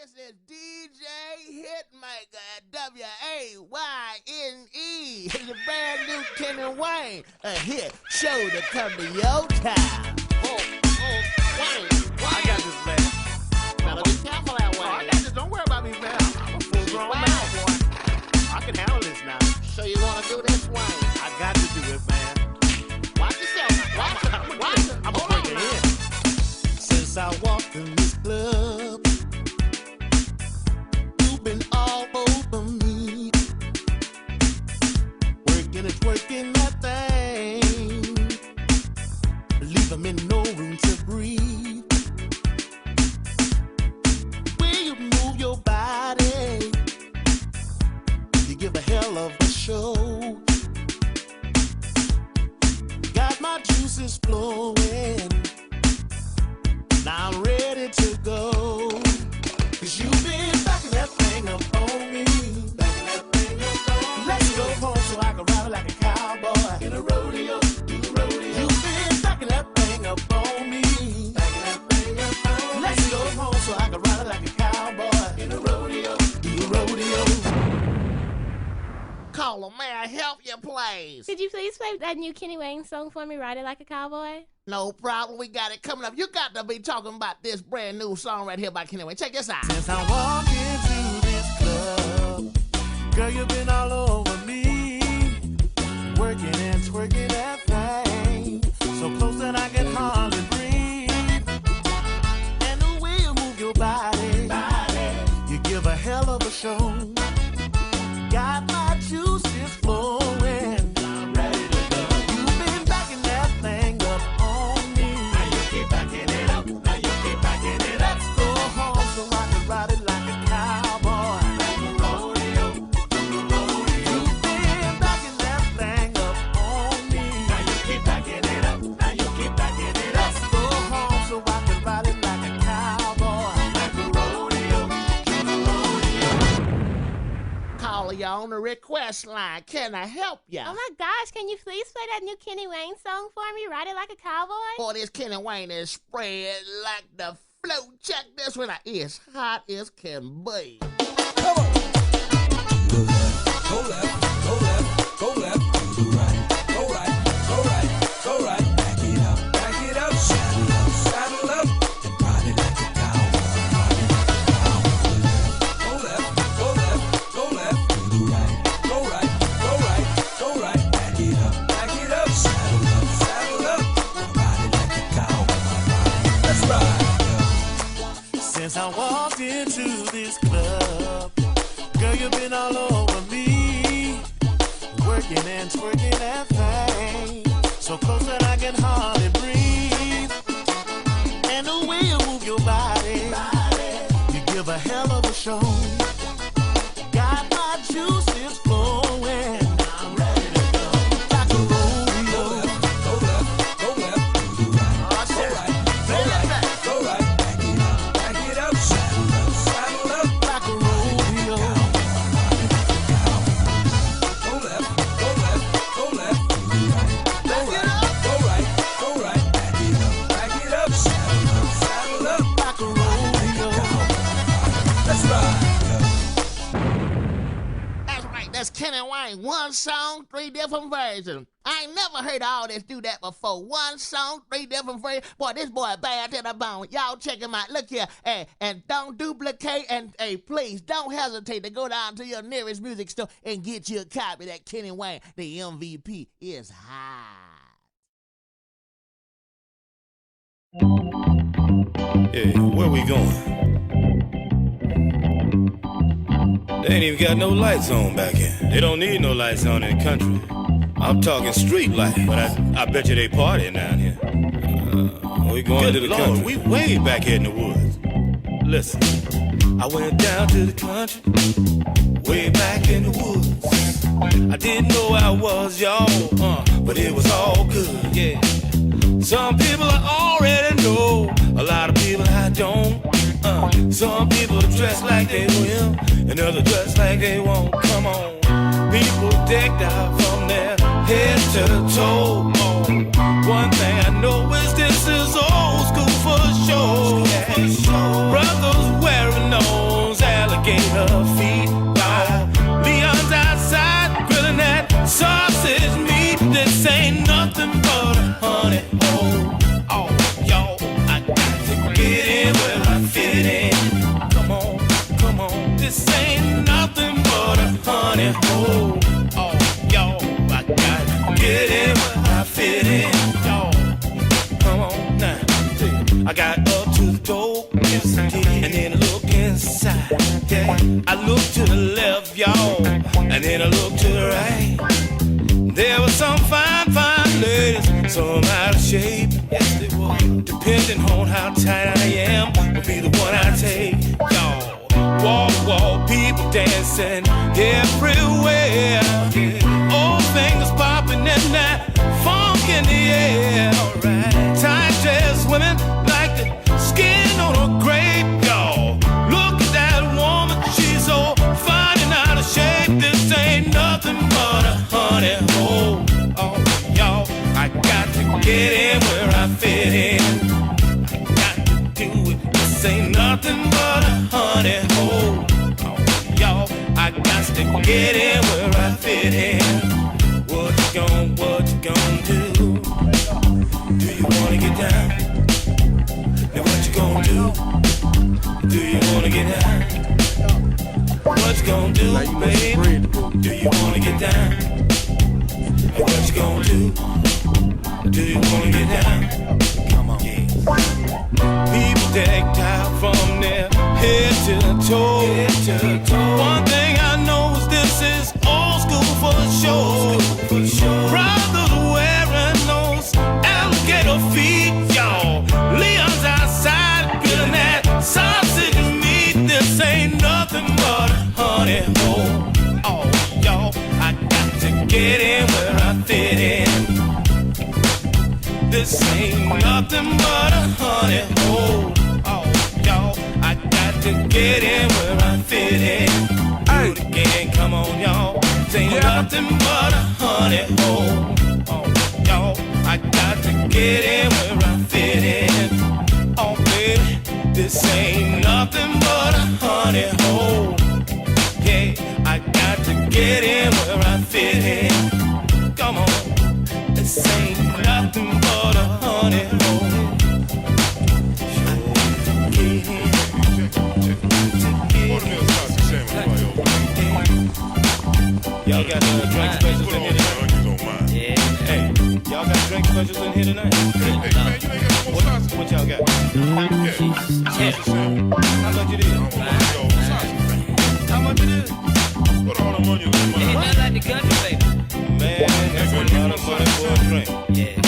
This is DJ Hitmaker at WAYNE. It's a brand new Kenny Wayne. A hit show to come to your town. Wayne. I got this, man. Better be careful that way. I got this. Don't worry about me, man. I'm a full-grown man, boy. I can handle this now. So you want to do this, Wayne? I got to do it, man. Watch yourself. Watch it. I'm going to break it in. Since I walked in this club, you've been all over me, working that thing, leaving me no room to breathe. Will you move your body? You give a hell of a show. Got my juices flowing. Now I'm ready to go. 'Cause you've been backing that thing up on me. Let's go home so I can ride like a cowboy. In a rodeo, do the rodeo. You've been backing that thing up on me. Let's go home so I can ride like a cowboy. In a rodeo, do the rodeo. Caller, may I help you, please? Could you please play that new Kenny Wayne song for me, Ride It Like a Cowboy? No problem. We got it coming up. You got to be talking about this brand new song right here by Kenny Wayne. Check this out. Since I walked into this club, girl, you've been all over me, working and twerking that thing, so close that I can hardly breathe. And the way you move your body, you give a hell of a show. Got my juices flowing. I'm ready to go. You've been backing that thing up on me. Now you keep backing it up. Now you keep backing it up. Let's go home so I can ride it like a cowboy. Like a rodeo. You've been backing that thing up on me. Now you keep backing it up. Now you keep backing it up. Let's go home so I can ride it like a cowboy. Like a rodeo. Caller, you on the request line. Can I help you? Oh my gosh, can you please play that new Kenny Wayne song for me, Ride It Like a Cowboy? Boy, this Kenny Wayne is spread like the flow. Check this one out. It's hot as can be. Go left, go left, go left, do right, go right, go right, go right, back it up, saddle up, and ride it like a cowboy, ride it like a cowboy. Go left, go left, go left, do right, go right, go right, go right, back it up, saddle up, and ride it like a cowboy, let's ride. Since I walked into this club, girl, you've been all over me, working and twerking that thing, so close that I can hardly breathe. And the way you move your body, you give a hell of a show. Got my juices flowing. I'm ready to go. Like a rodeo. Go left, go left, do right, go right, go right, go right, back it up, saddle up, Like a rodeo. go left, go left, go left, do right, go right, go right, back it up, saddle up, Like a rodeo. let's ride. That's right. That's Kenny Wayne. One song, three different versions. I ain't never heard all this do that before. One song, three different versions. Boy, this boy bad to the bone. Y'all check him out. Look here. Hey, and don't duplicate. And hey, please don't hesitate to go down to your nearest music store and get you a copy of that Kenny Wayne. The MVP is hot. Yeah, where we going? They ain't even got no lights on back here. They don't need no lights on in the country. I'm talking street light, but I bet you they partying down here. We going to the country. We way back here in the woods. Listen, I went down to the country, way back in the woods. I didn't know I was y'all, but it was all good, yeah. Some people I already know, a lot of people I don't. Some people dress like they will, and others dress like they won't. Come on, people decked out from their head to toe. One thing I know is this is old school for sure. Brothers wearing no I looked to the left, y'all, and then I looked to the right. There were some fine, fine ladies, some out of shape. Yes, they were. Depending on how tight I am, would be the one I take, y'all. Walk, walk, people dancing everywhere. Old fingers popping and that funk in the air. Tight dressed women like the skin on a grape, y'all. Look at that woman, she's so fine and out of shape. This ain't nothing but a honey hole. Oh, y'all, I got to get in where I fit in. I got to do it. This ain't nothing but a honey hole. Oh, y'all, I got to get in where I fit in. What you gonna do? Do you wanna get down? Now what you gonna do? Do you wanna get down? What you gonna do, baby? Do you wanna get down? Now what you gonna do? Do you wanna get down? Come on, yeah. People decked out from their head to toe. One thing I know is this is old school for sure. Brothers wearing those alligator feet, y'all. Leon's outside grilling that sausage and meat. This ain't nothing but a honey hole. Oh, y'all, I got to get in where I fit in. This ain't nothing but a honey hole. Oh, y'all, I got to get in where I fit in. Do it again, come on, y'all. This ain't nothing but a honey hole. Oh, y'all, I got to get in where I fit in. Oh, baby, this ain't nothing but a honey hole. Yeah, I got to get in where I fit in. Come on, this ain't nothing but a honey hole. Y'all got drink specials in here tonight? Yeah. Hey, y'all got drink specials in here tonight? What y'all got? How much it is? How much it is? What all the money? Ain't nothing like the country, baby. Man, that's a lot of money for a drink. Yeah.